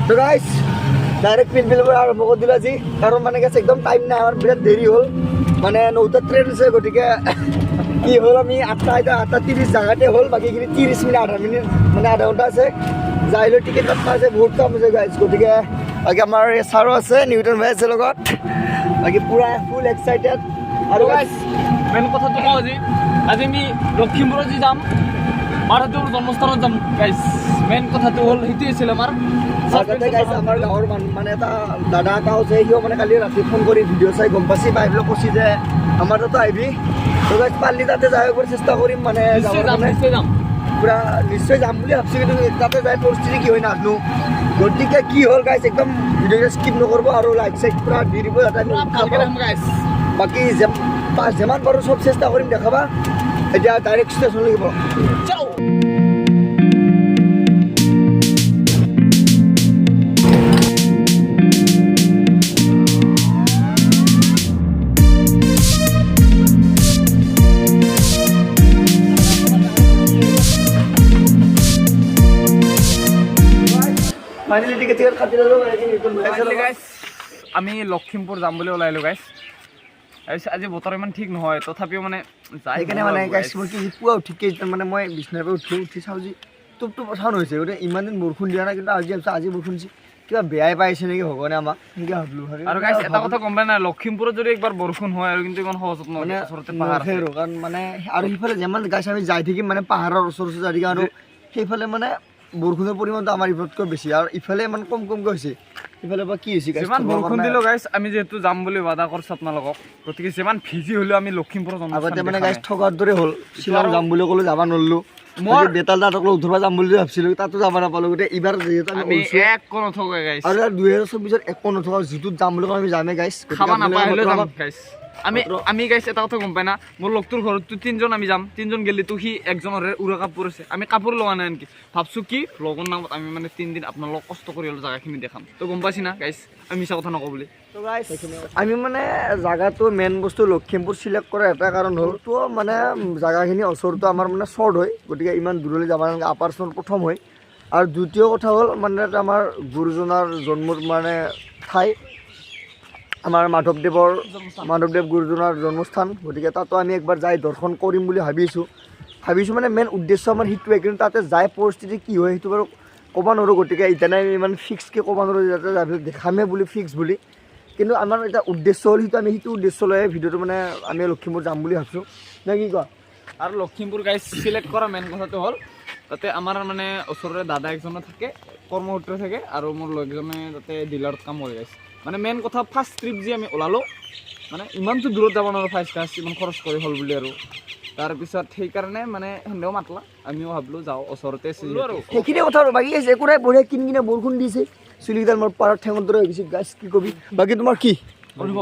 তো guys direct পিলপিলৰ পৰা আৰম্ভ কৰি দিলোঁ আজি কাৰণ মানে গেছে একদম টাইম নাই আমাৰ বিৰাট দেৰি হ'ল মানে 9টা ট্ৰেইন আছে গতিকে কি হ'ল আমি 8:30 জাগাতে হ'ল বাকীখিনি 30 মিনিট আধা মিনিট মানে আধা ঘণ্টা আছে যাই লৈ টিকেট কাটবা আছে বহুত কাম আছে গাইছ গতিকে বাকী আমাৰ ছাৰো আছে নিউটন ভাই আছে লগত বাকী পুৰা ফুল এক্সাইটেড আৰু গাইছ মেইন কথাটো কওঁ আজি আমি লখিমপুৰত যি যাম মাৰাটোৰ জন্মস্থানত যাম গাইছ মেইন কথাটো হ'ল সেইটোৱে আছিল আমাৰ আগতে গাইছ আমাৰ গাঁৱৰ মানে এটা দাদা এটা আছে সিও মানে কালি ৰাতি ফোন কৰি ভিডিঅ' চাই গম পাইছে পাই পেলাই কৈছে যে আমাৰ তাতো আহিবি তো গাইছ পাৰলি তাতে যাব পৰা চেষ্টা কৰিম মানে নিশ্চয় যাম পুৰা নিশ্চয় যাম বুলি ভাবছি কিন্তু তাতে যাই পৰিস্থিতি কি হয় নাজানো গতিকে কি হ'ল গাইছ একদম ভিডিঅ'টো স্কিপ নকৰিব আৰু লাইক চাইক পুৰা দি দিব যাতে ভালকৈ ৰাখিম গাইছ বাকী যিমান পাৰোঁ চব চেষ্টা কৰিম দেখাবা এতিয়া ডাইৰেক্ট ষ্টেচন লাগিব যাওঁ ফাইনেলি টিকেট কাটি ল'লোঁ আমি লখিমপুৰ যাম বুলি ওলাইলোঁ গাইছ আজি বতৰ ইমান ঠিক নহয় তথাপিও মানে সেইকাৰণে মানে গাইছ মই কি পুৱা উঠিকে মানে মই বিচনাৰ পৰা উঠি চাওঁ যে টোপটো পঠান হৈছে গতিকে ইমান দিন বৰষুণ দিয়া নাই কিন্তু আজি বৰষুণ দিছে কিবা বেয়াই পাইছে নেকি ভগৱানে আমাক সেনেকৈ ভাবিলোঁ আৰু গাইছ এটা কথা গম পাই নাই লখিমপুৰত যদি একবাৰ বৰষুণ হয় আৰু কিন্তু ইমান সহজত নহয় মানে ওচৰতে পাহাৰ আছে আৰু কাৰণ মানে আৰু সিফালে যিমান গাইছ আমি যাই থাকিম মানে পাহাৰৰ ওচৰ যাই থাকিম আৰু সেইফালে মানে বৰষুণৰ পৰিমাণটো আমাৰ ইফালতকৈ বেছি আৰু ইফালে ইমান কমকৈ হৈছে ইফালে বা কি হৈছে যিমান বৰষুণ দিলোঁ গাইছ আমি যিহেতু যাম বুলি ৱাদা কৰিছোঁ আপোনালোকক গতিকে যিমান ভিজি হ'লেও আমি লখিমপুৰত আগতে মানে গাইছ থকাৰ দৰে হ'ল শ্বিলং যাম বুলি ক'লে যাব নোৱাৰিলোঁ মই বেতাল দাঁতক উঠবা যাম বুলি ভাবিছিলোঁ তাতো যাব নাপালোঁ গতিকে এইবাৰ যিহেতু আমি একো নথকা গাইছ আৰু 2024 একো নথকা যিটোত যাম বুলি ক'লে আমি যামেই গাইছ খাবা নাপায় হ'লেও যাম গাইছ আমি গাইছ এটা কথা গম পাই না মোৰ লগটোৰ ঘৰততো 3জন আমি যাম 3জন গেলিতো সি একজনৰে উৰা কাপোৰ আছে আমি কাপোৰ লোৱা নাই নেকি ভাবছোঁ কি লগৰ নামত আমি মানে 3 দিন আপোনালোক কষ্ট কৰি হ'লেও জেগাখিনি দেখাম তো গম পাইছি না গাইছ আমি মিছা কথা নকওঁ বুলি তো গাইছ আমি মানে জাগাটো মেইন বস্তু লখিমপুৰ চিলেক্ট কৰা এটা কাৰণ হ'ল তো মানে জাগাখিনি ওচৰতো আমাৰ মানে শ্বৰ্ট হয় গতিকে ইমান দূৰলৈ যাব নালাগে আপাৰ আছামৰ প্ৰথম হয় আৰু দ্বিতীয় কথা হ'ল মানে আমাৰ গুৰুজনাৰ জন্মৰ মানে ঠাই আমাৰ মাধৱদেৱ গুৰুজনাৰ জন্মস্থান গতিকে তাতো আমি একবাৰ যাই দৰ্শন কৰিম বুলি ভাবিছোঁ মানে মেইন উদ্দেশ্য আমাৰ সেইটোৱে কিন্তু তাতে যাই পৰিস্থিতি কি হয় সেইটো বাৰু ক'ব নোৱাৰোঁ গতিকে এতিয়া ইমান ফিক্সকৈ ক'ব নোৱাৰোঁ যাতে যাই দেখামেই বুলি ফিক্স বুলি কিন্তু আমাৰ এটা উদ্দেশ্য হ'ল সেইটো উদ্দেশ্য লৈ ভিডিঅ'টো মানে আমি লখিমপুৰ যাম বুলি ভাবিছোঁ নে কি কোৱা আৰু লখিমপুৰ গাইছ চিলেক্ট কৰা মেইন কথাটো হ'ল তাতে আমাৰ মানে ওচৰৰে দাদা একজনে থাকে কৰ্মসূত্ৰে থাকে আৰু মোৰ লগজনে তাতে ডিলাৰত কাম কৰি আছে মানে মেইন কথা ফাৰ্ষ্ট ট্ৰিপ যি আমি ওলালোঁ মানে ইমানটো দূৰত যাব নোৱাৰোঁ ফাৰ্ষ্ট ইমান খৰচ কৰি হ'ল বুলি আৰু তাৰপিছত সেইকাৰণে মানে সেনেও মাতলা আমিও ভাবিলোঁ যাওঁ ওচৰতে আৰু সেইখিনি কথা আৰু বাকী একো নাই বঢ়িয়া কিনকিনে বৰষুণ দিছে চুলিকেইডাল মোৰ পাৰত ঠেঙৰ দৰে হৈ গৈছে গাইছ কি কবি বাকী তোমাৰ কি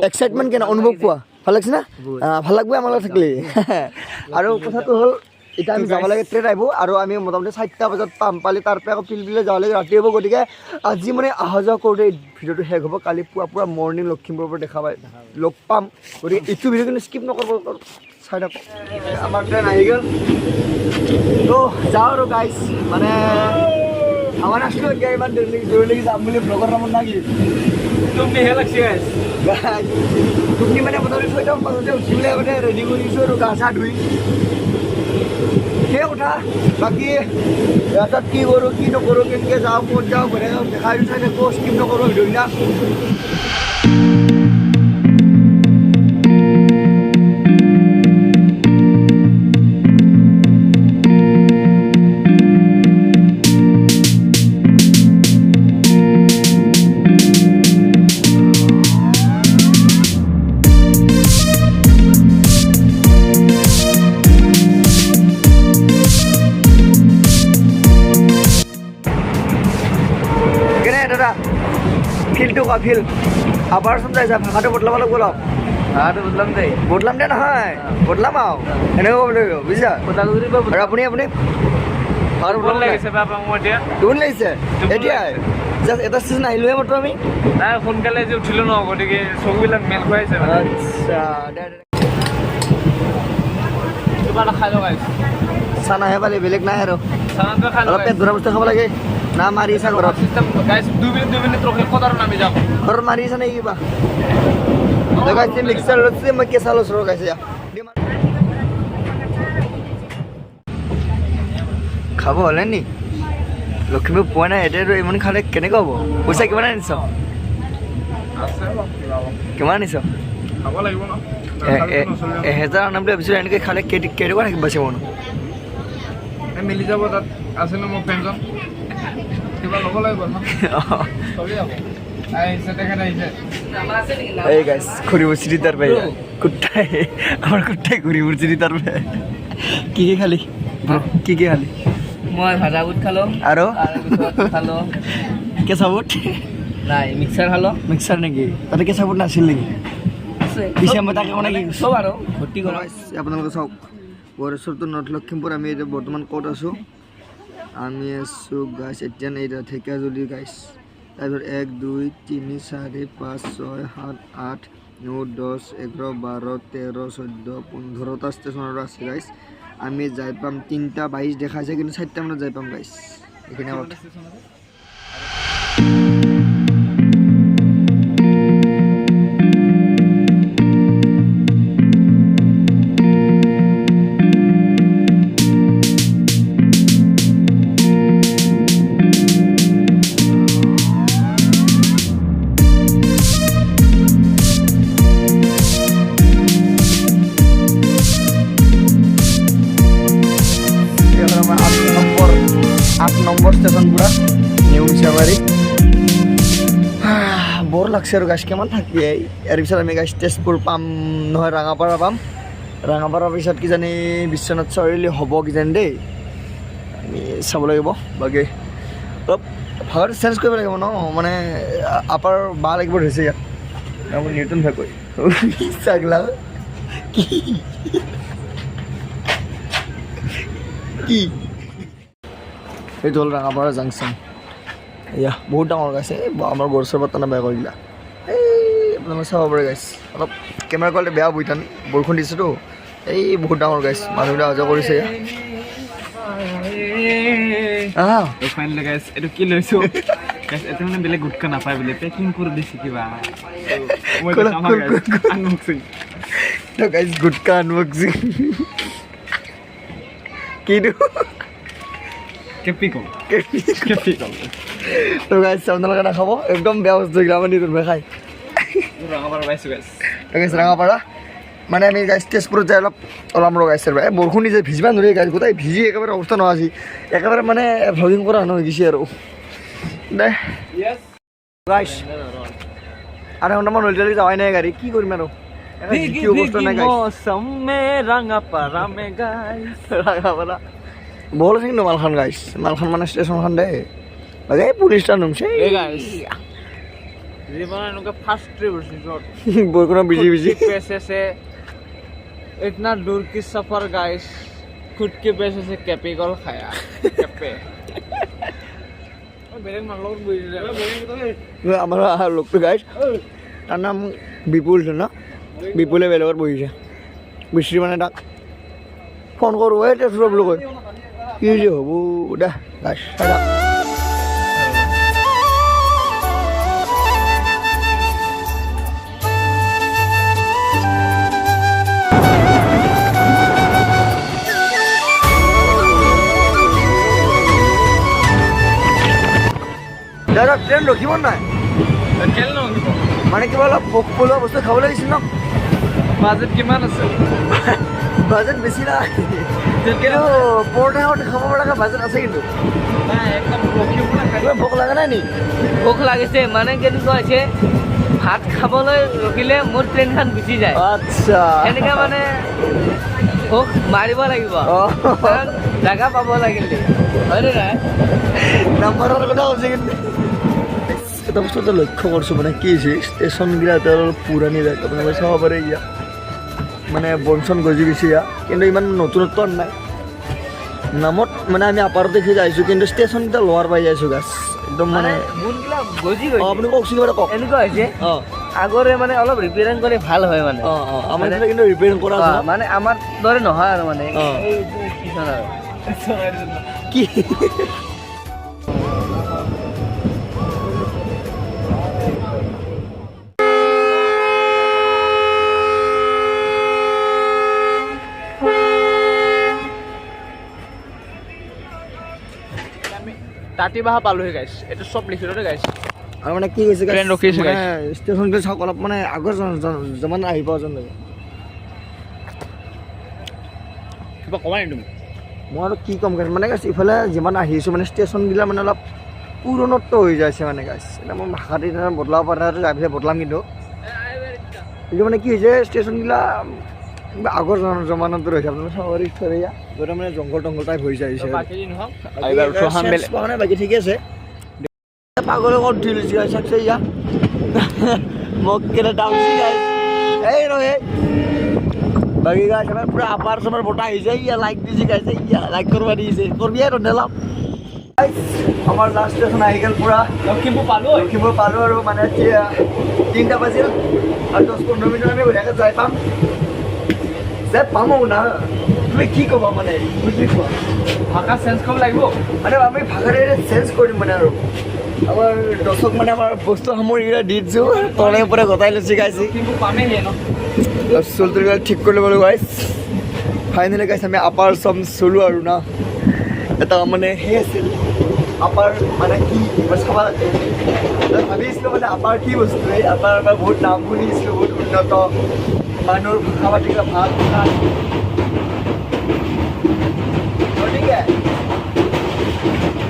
এক্সাইটমেণ্ট কেনে অনুভৱ পোৱা ভাল লাগিছে না ভাল লাগবই আমাৰ লগত থাকিলে আৰু কথাটো হ'ল এতিয়া আমি যাব লাগে ট্ৰেইন আহিব আৰু আমি মোটামুটি 4টা বজাত পাম পালি তাৰপৰা আকৌ পিলপিলে যাব লাগে ৰাতি হ'ব গতিকে আজি মানে অহা যোৱা কৰোঁতে এই ভিডিঅ'টো শেষ হ'ব কালি পুৰা মৰ্ণিং লখিমপুৰৰ পৰা দেখা পাই লগ পাম গতিকে এইটো ভিডিঅ' কিন্তু স্কিপ নকৰিব চাই থাকক আমাৰ ট্ৰেইন আহি গ'ল তো যাওঁ আৰু গাইছ মানে আমাৰ আছিলোঁ এতিয়া ইমান দূৰলৈকে যাম বুলি ব্লগৰ নামত নাকি তুমিহে লাগছে গাইছ তুমি মানে মোটামুটি 6টামান বজাতে উঠিবলৈ মানে ৰেডি কৰিছোঁ আৰু গা চা ধুই সেই কথা বাকী ৰাস্তাত কি কৰোঁ কি নকৰোঁ কেনেকৈ যাওঁ ক'ত যাওঁ ঘৰে যাওঁ দেখাই চাই থাকোঁ স্কিপ নকৰোঁ ভিডিঅ'বিলাক ফিল্ডটো কোৱা ফিল্ড আপাৰ আছাম যাইছা ভাষাটো বদলাব লাগিব অলপ ভাড়াটো বদলাম দেই বদলাম দে নহয় বদলাম আৰু এনেকৈ ক'ব লাগিব বুজিছা আৰু আপুনি ভাল লাগিছে বাপা মোৰ এতিয়া দুগুণ লাগিছে এতিয়াই জাষ্ট এটা ষ্টেচন আহিলোহে মাত্ৰ আমি নাই সোনকালে যে উঠিলোঁ ন গতিকে চকুবিলাক মেল খুৱাইছে আচ্ছা কিবা এটা খাই লগাইছে চানাহে পালি বেলেগ নাই আৰু চানাটো খাই অলপ পেট ধৰা বস্তু খাব লাগে না মাৰি আছে ঘৰত সিস্টেম গাইছ 2 মিনিট ৰখি কদাৰ নামি যাম ঘৰত মাৰি আছে নে কিবা গাইছে মিক্সাৰ লৈছে মই কেঁচা লৈছোঁ গাইছে খাব হ'লে নি লখিমপুৰ পোৱা নাই এতিয়া ইমান খালে কেনেকৈ হ'ব পইচা কিমান আনিছ আছে কিমান আনিছ খাব লাগিব ন 1000 আনাম বুলি ভাবিছিলোঁ এনেকৈ খালে কেনেকুৱা থাকিব বাচিব ন মিলি যাব তাত আছে ন মোৰ ফ্ৰেণ্ডজন কিবা ল'ব লাগিব ন চলি যাব আহিছে তেখেত আহিছে এই গাইছ ঘূৰিব চিৰি তাৰ পাই কুত্তাই আমাৰ কুত্তাই ঘূৰিব চিৰি তাৰ পাই কি খালি কি খালি মই ভাজা বুট খালো আৰু খালো কেঁচা বুট নাই মিক্সাৰ খালো মিক্সাৰ নেকি তাতে কেঁচা বুট নাছিল নেকি পিছে মই তাকে মানে কি চব আৰু ভৰ্তি কৰা আপোনালোকে চাওক বৰেশ্বৰটো নৰ্থ লখিমপুৰ আমি এতিয়া বৰ্তমান ক'ত আছোঁ আমি আছোঁ গাইছ এতিয়া এইটা ঢেকীয়াজুলি গাইছ তাৰপিছত 1 2 3 4 5 6 7 8 9 10 11 12 13 14 15টা ষ্টেচনৰ আছে গাইছ আমি যাই পাম 3টা 22 দেখাইছে কিন্তু 4টা মানত যাই পাম গাইছ এইখিনি কথা নম্বৰ ষ্টেচন পুৰা নিউ মিছামাৰী বৰ লাগছে আৰু গাছ কিমান থাকি ইয়াৰ পিছত আমি গাছ তেজপুৰ পাম নহয় ৰাঙাপাৰা পাম ৰাঙাপাৰাৰ পিছত কিজানি বিশ্বনাথ চাৰিআলি হ'ব কিজানি দেই আমি চাব লাগিব বাকী অলপ ভাগৰটো চেঞ্জ কৰিব লাগিব ন মানে আপাৰ বা লাগিব ধৰিছে ইয়াত মই নিউটন ভাগকৈ চাগলা কি এইটো হ'ল ৰাঙাপাৰা জাংচন এয়া বহুত ডাঙৰ গাইছে আমাৰ গড় চৰ পাতা বেয়া কৰি দিলা এই আপোনালোকে চাব পাৰে গাইছ অলপ কেমেৰা কোৱালিটি বেয়া বুইটান বৰষুণ দিছেতো এই বহুত ডাঙৰ গাইছ মানুহবিলাক অহা যোৱা কৰিছে ফাইনেলি গাইছ এইটো কি লৈছোঁ গাইছ এইটো মানে বেলেগ গুটকা নাপায় বোলে পেকিং কৰি দিছে কিবা আনবক্সিং গাইছ গুটকা আনবক্সিং কিটো কেপিকল তো গাইছ আপোনালোকে নাখাব একদম বেয়া বস্তু আমাৰ নিজৰ খাই ৰাঙাপাৰা পাইছোঁ গাইছ গাইছ ৰাঙাপাৰা মানে আমি গাইছ তেজপুৰত যাই অলপ ওলাম ৰ গাইছ এই বৰষুণ দিছে ভিজিবা নোৱাৰি গাইছ গোটেই ভিজি একেবাৰে অৱস্থা নোহোৱা আজি একেবাৰে মানে ভ্লগিং কৰা মানুহ হৈ গৈছে আৰু দে গাইছ আধা ঘণ্টামান হ'ল এতিয়ালৈকে যাৱাই নাই গাড়ী কি কৰিম আৰু কি অৱস্থা নাই ৰাঙাপাৰা বহল আছে কিন্তু মালখান গাইছ মালখান মানে ষ্টেচনখন দে বাকী পুলিচ ষ্টান নুমছে জীৱনৰ এনেকুৱা ফাৰ্ষ্ট ট্ৰিপ বৰষুণত ভিজি ভিজি पैसे से इतना दूर की सफर गाइस खुद के पैसे से कैपिकल खाया कैपे বেলেগ মানুহৰ বহিছে আমাৰ লোকটো গাইছ তাৰ নাম বিপুল ন বিপুলে বেলেগত বহিছে বিশ্ৰী মানে তাক ফোন কৰোঁ এই তেজপুৰ বুলি কয় কি যে হ'ব দে গাইছ দাদা ট্ৰেইন ৰখিব নাই কেলে নৰখিব মানে কিবা অলপ ভোক পলোৱা বস্তু খাব লাগিছিল ন বাজেট কিমান আছে বাজেট বেছি নাই কিন্তু পৰঠা খাব পৰাকৈ বাজেট আছে কিন্তু নাই একদম ৰখিব কিবা ভোক লগা নাই নি ভোক লাগিছে মানে কেনেকুৱা হৈছে ভাত খাবলৈ ৰখিলে মোৰ ট্ৰেইনখন গুচি যায় আচ্ছা এনেকৈ মানে ভোক মাৰিব লাগিব কাৰণ জাগা পাব লাগিলে হয়নে নাই নাম্বাৰৰ কথা কৈছে কিন্তু এটা বস্তু এটা লক্ষ্য কৰিছোঁ মানে কি হৈছে ষ্টেচনবিলাক এতিয়া অলপ পুৰণি যায় আপোনালোকে চাব পাৰে ইয়াত মানে বনচন গজি গৈছে ইয়াত কিন্তু ইমান নতুনত্ব নাই নামত মানে আমি আপাৰত দেখি যাইছোঁ কিন্তু ষ্টেচনকেইটা লোৱাৰ পাই যাইছোঁ গাছ একদম মানে মনবিলাক গজি অঁ আপুনি কওকচোন কিবা এটা কওক এনেকুৱা হৈছে অঁ আগৰে মানে অলপ ৰিপেয়াৰিং কৰি ভাল হয় মানে অঁ অঁ আমাৰ এইফালে কিন্তু ৰিপেয়াৰিং কৰা আছে মানে আমাৰ দৰে নহয় আৰু মানে অঁ। এই কিখন আৰু কি তাঁতিবাহা পালোহি গাইছ এইটো চব লিখিলো দেই গাইছ আৰু মানে কি হৈছে ট্ৰেইন ৰখি আছে, মানে ষ্টেচনটো চাওক অলপ মানে আগৰ জমান আহি পোৱা যেন লাগে। কিবা কমাই নি তুমি মই আৰু কি ক'ম গাইছ মানে গাইছ ইফালে যিমান আহিছোঁ মানে ষ্টেচনবিলাক মানে অলপ পুৰণত্ব হৈ যাইছে মানে গাইছ এতিয়া মই ভাষাটো এতিয়া বদলাব পৰা যাই বদলাম কিন্তু মানে কি হৈছে ষ্টেচনবিলাক আগৰ জমানাটো ৰৈছে আপোনালোকে চাব পাৰি য'তে মানে জংঘল টংঘল টাইপ হৈ যাইছে বাকী যি নহওক মানে বাকী ঠিকে আছে পাগলে ক'ত উঠি লৈছে চাকছে ইয়া মোক কেনে ডাউনছি গাইছ এই ৰহে বাকী গাইছ আমাৰ পূৰা আপাৰ চাপাৰ বতাহ আহিছে ইয়া লাইক দিছে গাইছে ইয়া লাইক কৰিব দিছে কৰবি আৰু নেলাম আমাৰ লাষ্ট ষ্টেচন আহি গ'ল পূৰা লখিমপুৰ পালোঁ আৰু মানে 3টা বাজিল আৰু 10-15 মিনিট আমি বঢ়িয়াকৈ যাই পাম না তুমি কি ক'বা মানে বুজি পোৱা ভাষা চেঞ্জ কৰিব লাগিব মানে আমি ভাষাটো চেঞ্জ কৰিম মানে আৰু আমাৰ দৰ্শক মানে আমাৰ বস্তু সামগ্ৰীকেইটা দি দিছোঁ তলে ওপৰে গতাই লৈছে গাইছে কিন্তু পামেই ন চুলটোবিলাক ঠিক কৰি ল'বলৈ গাইছ ফাইনেলি গাইছ আমি আপাৰ চাম চলোঁ আৰু না এটা মানে সেই আছিল আপাৰ মানে কি চাব লাগে ভাবিছিলোঁ মানে আপাৰ কি বস্তু এই আপাৰ বহুত নাম শুনিছিলোঁ বহুত উন্নত মানুহৰ ভাষা পাতিবিলাক ভাল গতিকে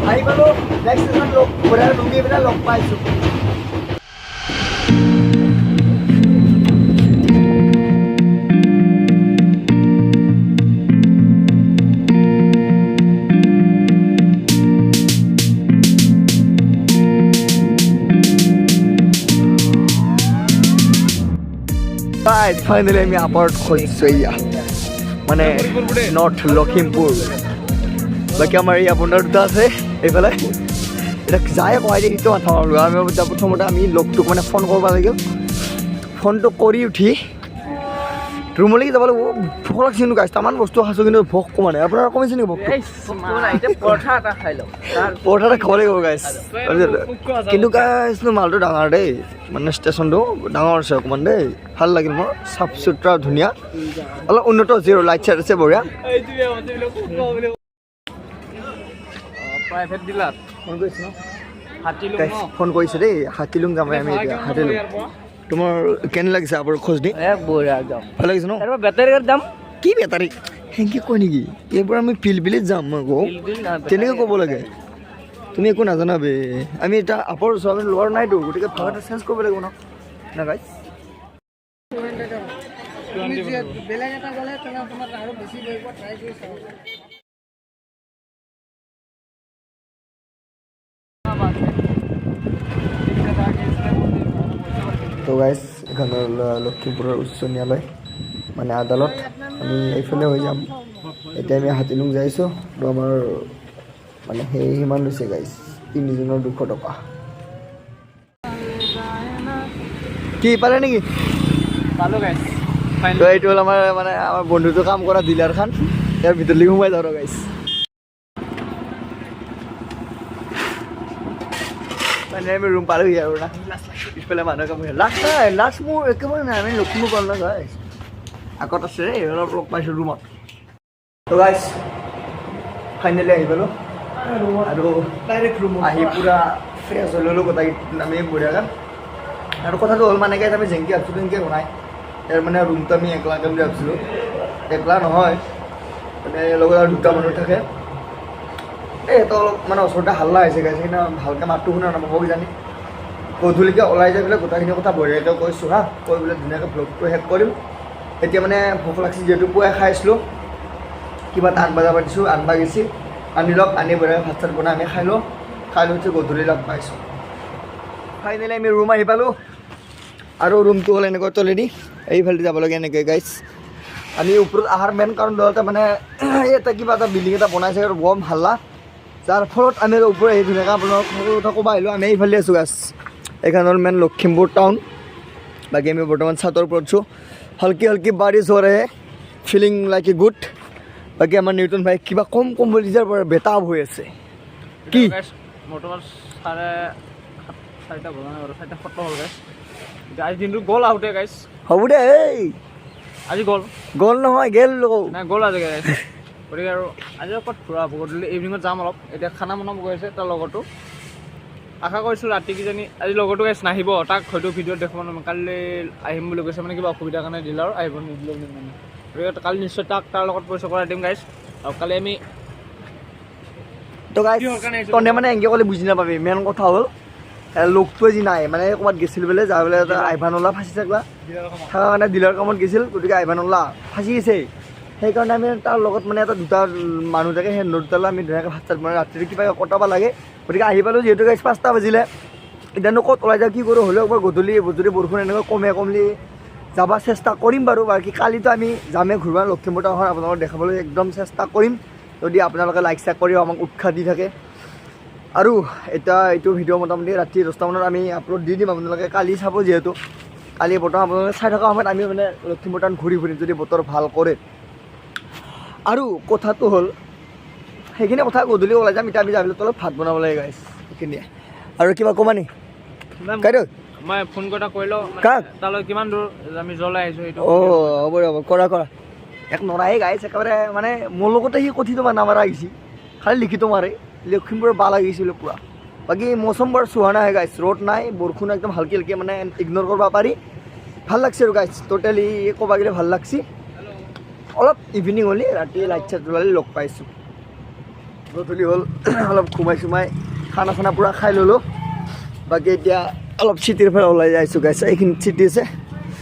আহি পালোঁ নেক্সট ষ্টেচন ঘূৰাই লুঙি পেলাই লগ পাইছোঁ ফাইনেলি আমি আপাৰত খোজছোঁ এয়া মানে নৰ্থ লখিমপুৰ বাকী আমাৰ এই আপোনাৰ দুটা আছে এইফালে এতিয়া যায় কমাই দিয়ে সেইটো মাথা মাৰিলোঁ আমি প্ৰথমতে আমি লগটোক মানে ফোন কৰিব লাগিব ফোনটো কৰি উঠি ৰুমলৈকে যাব লাগিব ভোক লাগিছে কিন্তু গাইছ তামান বস্তু খাইছোঁ কিন্তু ভোক কমা নাই আপোনাৰ কমিছে নেকি ভোকটো পৰঠা এটা খাই লওঁ পৰঠা এটা খাব লাগিব গাইছ কিন্তু গাইছ মালটো ডাঙৰ দেই মানে ষ্টেচনটো ডাঙৰ আছে অকণমান দেই ভাল লাগিল মোৰ চাফ চুতৰা ধুনীয়া অলপ উন্নত হৈছে আৰু লাইট চাইট আছে বঢ়িয়া প্ৰাইভেট ডিলাৰ ফোন কৰিছে ন হাতীলুং গাইছ ফোন কৰিছে দেই হাতীলুং যাম আমি এতিয়া হাতীলুং তোমাৰ কেনে লাগিছে আপোনাৰ খোজ দি বঢ়িয়া একদম ভাল লাগিছে ন বেটাৰী গাড়ীত যাম কি বেটাৰী সেনেকৈ কয় নেকি এইবোৰ আমি পিলপিলিত যাম আকৌ তেনেকৈ ক'ব লাগে তুমি একো নাজানা বে আমি এতিয়া আপৰ আমি লোৱাৰ নাইতো গতিকে ভাষাটো চেঞ্জ কৰিব লাগিব ন না গাইছ বেলেগ এটা গ'লে তোমাৰ আৰু বেছি ট্ৰাই কৰি চাব তো গাইছ এখানে লখিমপুৰৰ উচ্চ ন্যায়ালয় মানে আদালত আমি এইফালে হৈ যাম এতিয়া আমি হাতীলুং যাইছোঁ তো আমাৰ মানে সেই সিমান লৈছে গাইছ 3 জনৰ 200 টকা কি পালে নেকি পালোঁ গাইছ তো এইটো হ'ল আমাৰ মানে আমাৰ বন্ধুটো কাম কৰা ডিলাৰখন ইয়াৰ ভিতৰলৈকে সোমাই যাওঁ গাইছ মানে আমি ৰুম পালোহি আৰু না পিছফালে মানুহ কাম লাষ্ট মোৰ একেবাৰে নাই আমি লখিমপুৰ পালোঁ না গাইছ আগত আছে অলপ লগ পাইছোঁ ৰুমত তো গাইছ ফাইনেলি আহি পালোঁ আৰু ডাইৰেক্ট ৰুম আহি পূৰা ফ্ৰেছ হৈ ল'লোঁ গোটাই আমি বঢ়িয়াকৈ আৰু কথাটো হ'ল মানে গাইছ আমি যেনেকৈ ভাবছিলোঁ তেনেকৈ বনাই ইয়াৰ মানে ৰুমটো আমি একলাকৈ বুলি ভাবিছিলোঁ একলা নহয় মানে লগত আৰু 2টা মানুহ থাকে এটা অলপ মানে ওচৰতে হাল্লা হৈছে গাইছে কিন্তু ভালকৈ মাতটো শুনা নাপাব কিজানি গধূলিকৈ ওলাই যাই পেলাই গোটেইখিনি কথা বঢ়িয়াকৈ কৈছোঁ হা কৈ পেলাই ধুনীয়াকৈ ভ্লগটো শেষ কৰিম এতিয়া মানে ভোক লাগিছে যিহেতু পুৱাই খাই আছিলোঁ কিবা এটা আনবা যাব দিছোঁ আনবা গেছি আনি লওক আনি বঢ়িয়াকৈ ভাত চাত বনাই আমি খাই লৈ উঠি গধূলি লগ পাইছোঁ ফাইনেলি আমি ৰুম আহি পালোঁ আৰু ৰুমটো হ'ল এনেকৈ তলেদি এইফালে যাব লাগে এনেকৈ গাইছ আমি ওপৰত অহাৰ মেইন কাৰণ দলতে মানে এটা কিবা এটা বিল্ডিং এটা বনাইছে আৰু গৰম হাল্লা যাৰ ফলত আমি ওপৰত আহি ধুনীয়াকৈ আপোনালোকক কথা ক'ব আহিলোঁ আমি এইফালে আছোঁ গাছ এইখন হ'ল মেইন লখিমপুৰ টাউন বাকী আমি বৰ্তমান ছাতৰ ওপৰত আছোঁ हल्की हल्की बारिश हो रहे है ফিলিং লাইক এ গুড বাকী আমাৰ নিউটন ভাই কিবা কম কম বুলি যাৰ পৰা বেতাব হৈ আছে কি মোটামুটি 4:30 বজা আৰু 4:70 হ'ল গাইছ আজি দিনটো গ'ল আহোঁতে গাইছ হ'ব দে এই আজি গ'ল নহয় গেল নাই গ'ল আজি গাইছ গতিকে আৰু আজি ক'ত ফুৰা হ'ব গধূলি ইভিনিঙত যাম অলপ এতিয়া খানা বনাব গৈ আছে তাৰ লগতো আশা কৰিছোঁ ৰাতি কিজানি আজি লগতো গাইছ নাহিব তাক হয়তো ভিডিঅ'ত দেখাব নোৱাৰিম কালি আহিম বুলি কৈছে মানে কিবা অসুবিধাৰ কাৰণে দিলে আৰু আহিব নিদিলে মানে গতিকে কালি নিশ্চয় তাৰ লগত পৰিচয় কৰাই দিম গাইছ আৰু কালি আমি তো গাইছ তহঁতে মানে এনেকৈ ক'লে বুজি নাপাবি মেইন কথা হ'ল লোকটোৱে যি নাই মানে ক'ৰবাত গৈছিল বোলে যাই বোলে আইভানলা ফাঁচি থাকলা থকাৰ কাৰণে ডিলাৰ কামত গৈছিল গতিকে আইভানলা ফাঁচি গৈছে সেইকাৰণে আমি তাৰ লগত মানে এটা দুটা মানুহ থাকে সেই দুটালৈ আমি ধুনীয়াকৈ ভাত চাত মানে ৰাতিটো কিবা কটাব লাগে গতিকে আহি পালোঁ যিহেতু গাইছ 5টা বাজিলে এতিয়ানো ক'ত ওলাই যাওঁ কি কৰোঁ হ'লেও একবাৰ গধূলি বৰষুণ এনেকৈ কমলি যাব চেষ্টা কৰিম বাৰু বাকী কালিতো আমি যামেই ঘূৰিব লখিমপুৰ টাউনখন আপোনালোকক দেখাবলৈ একদম চেষ্টা কৰিম যদি আপোনালোকে লাইক চাইক কৰি আমাক উৎসাহ দি থাকে আৰু এতিয়া এইটো ভিডিঅ' মোটামুটি ৰাতি 10টা মানত আমি আপলোড দি দিম আপোনালোকে কালি চাব যিহেতু কালি বৰ্তমান আপোনালোকে চাই থকা সময়ত আমি মানে লখিমপুৰ টাউন ঘূৰি ফুৰিম যদি বতৰ ভাল কৰে আৰু কথাটো হ'ল সেইখিনি কথা গধূলি ওলাই যাম এতিয়া আমি যাবলৈ অলপ ভাত বনাব লাগে গাইছ সেইখিনিয়ে আৰু কিবা ক'বা নি কাইদেউ মই ফোন কৰি কৰিলোঁ কাক তালৈ কিমান দূৰ আমি জ্বলাই আহিছোঁ এইটো হ'ব কৰা এক নৰাই গাইছ একেবাৰে মানে মোৰ লগতে সি কথিত মানে নামাৰা আহিছে খালি লিখিত মাৰে লখিমপুৰৰ বা লাগিছিল পূৰা বাকী মৌচম বৰ চোৱা নাই গাইছ ৰ'দ নাই বৰষুণ একদম হালকে মানে ইগন'ৰ কৰিব পাৰি ভাল লাগছে আৰু গাইছ ট'টেলি ক'ব গ'লে ভাল লাগছে অলপ ইভিনিং হ'লে ৰাতি লাইট চাইট জ্বলালে লগ পাইছোঁ গধূলি হ'ল অলপ সোমাই খানা চানা পূৰা খাই ল'লোঁ বাকী এতিয়া অলপ চিটিৰ পৰা ওলাই যাইছোঁ গাইছ এইখিনি চিটি আছে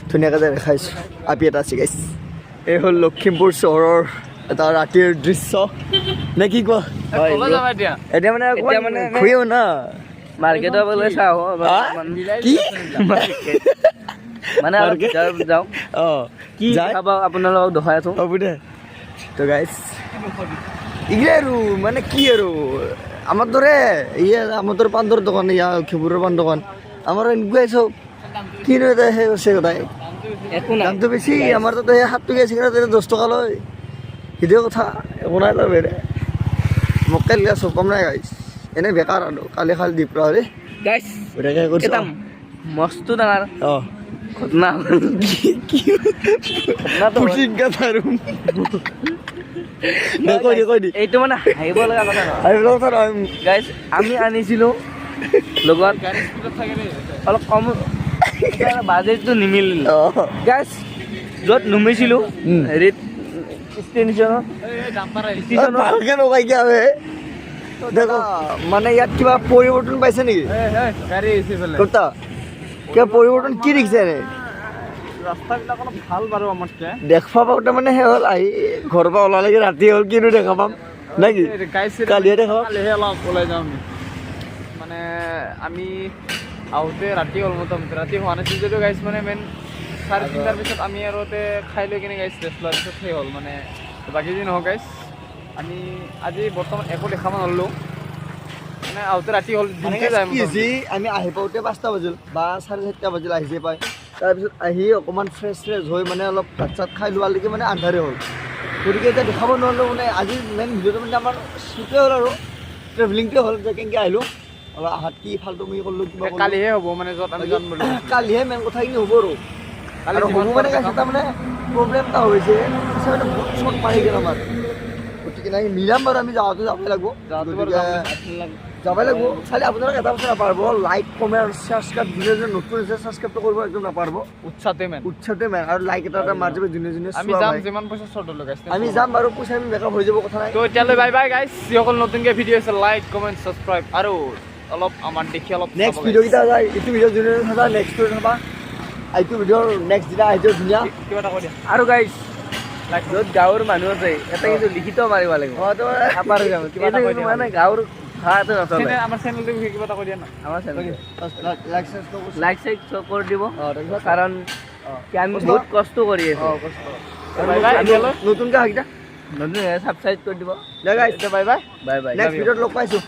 ধুনীয়াকৈ যাই দেখাইছোঁ আপি এটা আছে গাইছ এই হ'ল লখিমপুৰ চহৰৰ এটা ৰাতিৰ দৃশ্য নে কি কোৱা এতিয়া মানে ঘূৰিও না মাৰ্কেটৰ বোলে চাওঁ কি মানে যাওঁ কি খাব আপোনালোকক দেখাই আছোঁ হ'ব দে তো গাইছ এইগিলা আৰু মানে কি আৰু আমাৰ দৰে আমাৰ দৰে পাণ দোকান লখিমপুৰৰ পাণ দোকান আমাৰ এনেকুৱাই চব কিনো এটা সেই আছে সদায় একো নাই দামটো বেছি আমাৰ তাতে সেই 7 টকীয়া চিগাৰেট 10 টকা লয় সেইটোৱে কথা একো নাই তাৰ বেৰে মোক কালি চব কম নাই গাইছ এনেই বেকাৰ আৰু কালি দিপৰা হ'লে গাইছ বেলেগে কৰিছোঁ এটা মস্ত ডাঙৰ অঁ ঘটনা কৈ দি এইটো মানে হাঁহিব লগা কথা নহয় গাইছ আমি আনিছিলোঁ লগত অলপ কম বাজেটটো নিমিলিলে গাইছ য'ত নুমিছিলোঁ হেৰিত ভালকে নকয় কিয় মানে ইয়াত কিবা পৰিৱৰ্তন পাইছে নেকি কৰ্তা কিবা পৰিৱৰ্তন কি দেখিছে এনে ৰাস্তাবিলাক অলপ ভাল বাৰু আমাতকৈ দেখা পাওঁতে মানে সেই হ'ল আহি ঘৰৰ পৰা ওলালেগে ৰাতি হ'ল কিনো দেখা পাম নে কি কালিহে দেখা পাম কালিহে অলপ ওলাই যাওঁ আমি মানে আমি আহোঁতে ৰাতি হ'ল মোটামুটি ৰাতি হোৱা নাছিল যদিও গাইছ মানে মেইন 3:30 পিছত আমি আৰু খাই লৈ কিনে গাইছ ৰেষ্ট লোৱাৰ পিছত সেই হ'ল মানে বাকী যি নহওক গাইছ আমি আজি বৰ্তমান একো দেখা নললোঁ মানে আহোঁতে ৰাতি হ'ল আমি আহি পাওঁতে 5টা বাজিল বা 4:30 বাজিল আহিছে পাই তাৰপিছত আহি অকণমান ফ্ৰেছ হৈ মানে অলপ ভাত চাত খাই লোৱালৈকে মানে আন্ধাৰে হ'ল গতিকে এতিয়া দেখাব নোৱাৰিলোঁ মানে আজি মেইন ভিডিঅ'টো মানে আমাৰ শ্বিপে হ'ল আৰু ট্ৰেভেলিংটোৱে হ'ল যে কেনেকৈ আহিলোঁ অলপ আহাত কি ফাল্টু আমি কৰিলোঁ কিবা কালিহে হ'ব মানে য'ত আমি যাম বুলি কালিহে মেইন কথাখিনি হ'ব আৰু হ'ব মানে এটা মানে প্ৰব্লেম এটা হৈছে মানে বহুত চট মাৰি গ'ল আমাৰ গতিকে নাই মিলাম বাৰু আমি যাওঁতে যাবই লাগিব যাবই লাগিব খালি আপোনালোকে এটা বস্তু নাপাৰিব লাইক কমেণ্ট আৰু ছাবস্ক্ৰাইব যোনে যোনে নতুন আছে ছাবস্ক্ৰাইবটো কৰিব একদম নাপাৰিব উৎসাহতে মেইন আৰু লাইক এটা মাৰি যাব যোনে যোনে আমি যাম যিমান পইচা শ্বৰ্ট হ'লো গাইছ আমি যাম বাৰু পইচা আমি বেকআপ হৈ যাব কথা নাই তো এতিয়ালৈ বাই বাই গাইছ যিসকল নতুনকৈ ভিডিঅ' আছে লাইক কমেণ্ট ছাবস্ক্ৰাইব আৰু অলপ আমাৰ দেখি অলপ নেক্সট ভিডিঅ'কেইটা যায় এইটো ভিডিঅ' যোনে চাবা নেক্সটটো চাবা এইটো ভিডিঅ'ৰ নেক্সট দিনা আহিছে ধুনীয়া কিবা এটা কৈ দিয়া আৰু গাইছ য'ত গাঁৱৰ মানুহ আছে এটা কিন্তু লিখিত মাৰিব লাগিব মানে গাঁৱৰ ভাষাটো নচলে আমাৰ চেনেলটোৰ বিষয়ে কিবা এটা কৈ দিয়া না আমাৰ চেনেল লাইক লাইক কৰি দিব কাৰণ আমি বহুত কষ্ট কৰি আছোঁ নতুনকৈ আহিছা নতুন ছাবস্ক্ৰাইব কৰি দিব bye bye bye bye next ভিডিঅ'ত লগ পাইছোঁ